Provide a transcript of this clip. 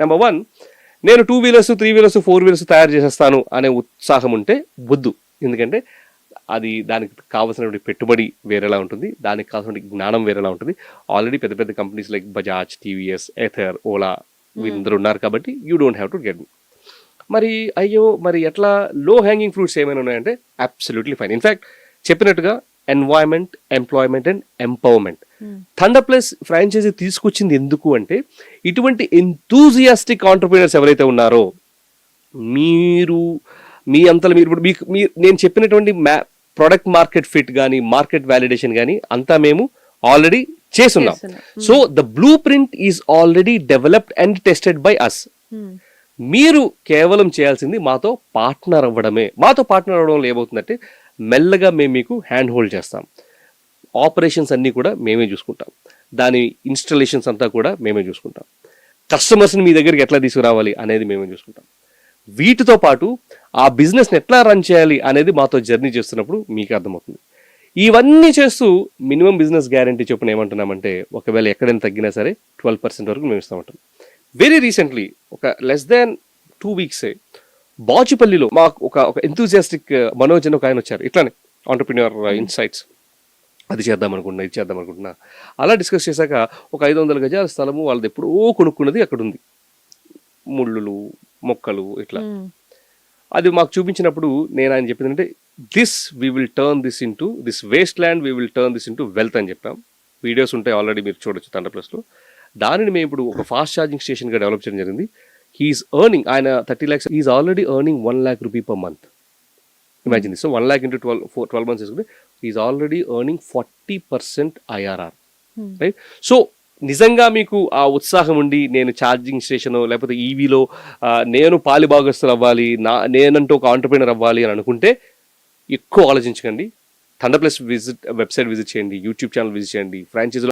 Number 1, నేను 2 wheelers 3 wheelers 4 wheelers తయారు చేసేస్తాను అనే ఉత్సాహం ఉంటే వద్దు. ఎందుకంటే అది దానికి కావాల్సినటువంటి పెట్టుబడి వేరేలా ఉంటుంది, దానికి కావాల్సిన జ్ఞానం వేరేలా ఉంటుంది. ఆల్రెడీ పెద్ద పెద్ద కంపెనీస్ లైక్ బజాజ్, టీవీఎస్, ఎథర్, ఓలా వీళ్ళందరూ ఉన్నారు కాబట్టి you don't have to get me. మరి అయ్యో మరి ఎట్లా లో హ్యాంగింగ్ ఫ్రూట్స్ ఏమైనా ఉన్నాయంటే అబ్సల్యూట్లీ ఫైన్. ఇన్ఫ్యాక్ట్ చెప్పినట్టుగా environment, employment and empowerment. Thunder plus franchisee తీసుకొచ్చింది ఎందుకు అంటే ఇటువంటి ఎంతూజియాస్టిక్ ఆంటర్‌ప్రెన్యూర్స్ ఎవరైతే ఉన్నారో మీరు మీ అంతలో మీరు ఇప్పుడు మీకు నేను చెప్పినటువంటి ప్రొడక్ట్ మార్కెట్ ఫిట్ కానీ మార్కెట్ వ్యాలిడేషన్ కానీ అంతా మేము ఆల్రెడీ చేసున్నాం. So the blueprint is already developed and tested by us. మీరు కేవలం చేయాల్సింది మాతో పార్ట్నర్ అవ్వడమే. మాతో పార్ట్నర్ అవ్వడంలో ఏమవుతుందంటే మెల్లగా మేము మీకు హ్యాండ్ హోల్డ్ చేస్తాం. ఆపరేషన్స్ అన్నీ కూడా మేమే చూసుకుంటాం, దాని ఇన్స్టాలేషన్స్ అంతా కూడా మేమే చూసుకుంటాం, కస్టమర్స్ని మీ దగ్గరికి ఎట్లా తీసుకురావాలి అనేది మేమే చూసుకుంటాం. వీటితో పాటు ఆ బిజినెస్ని ఎట్లా రన్ చేయాలి అనేది మాతో జర్నీ చేస్తున్నప్పుడు మీకు అర్థమవుతుంది. ఇవన్నీ చేస్తూ మినిమం బిజినెస్ గ్యారంటీ చొప్పున ఏమంటున్నామంటే ఒకవేళ ఎక్కడైనా తగ్గినా సరే 12% వరకు మేము ఇస్తామంటాం. వెరీ రీసెంట్లీ ఒక లెస్ దాన్ 2 వీక్స్ బాచుపల్లిలో మాకు ఒక ఎంతూజియాస్టిక్ మనోజ్ అని ఒక ఆయన వచ్చారు. ఇట్లానే ఆంటర్‌ప్రెన్యూర్ ఇన్సైట్స్ అది చేద్దాం అనుకుంటున్నా, ఇది చేద్దాం అనుకుంటున్నా. అలా డిస్కస్ చేశాక ఒక 500 గజాల స్థలము వాళ్ళది ఎప్పుడో కొనుక్కున్నది అక్కడ ఉంది, ముళ్ళులు మొక్కలు ఇట్లా. అది మాకు చూపించినప్పుడు నేను ఆయన చెప్పింది అంటే this we will turn this into this waste land we will turn this into wealth అని చెప్పాం. వీడియోస్ ఉంటాయి ఆల్రెడీ, మీరు చూడొచ్చు థండర్ ప్లస్లో. దానిని మేము ఇప్పుడు ఒక ఫాస్ట్ ఛార్జింగ్ స్టేషన్గా డెవలప్ చేయడం జరిగింది. హీఈస్ ఎర్నింగ్, ఆయన 30 lakhs, is already earning 1 lakh rupee per month. Imagine this. So 1 lakh into 12 months తీసుకుంటే is already earning 40% IRR, right? So నిజంగా మీకు ఆ ఉత్సాహం ఉండి నేను ఛార్జింగ్ స్టేషన్ లేకపోతే ఈవీలో నేను పాలిభాగస్తులు అవ్వాలి, నేనంటూ ఒక ఆంటర్‌ప్రెన్యూర్ అవ్వాలి అని అనుకుంటే ఎక్కువ ఆలోచించకండి. థండర్ ప్లస్ వెబ్సైట్ విజిట్ చేయండి, యూట్యూబ్ ఛానల్ విజిట్ చేయండి, ఫ్రాంచైజీలో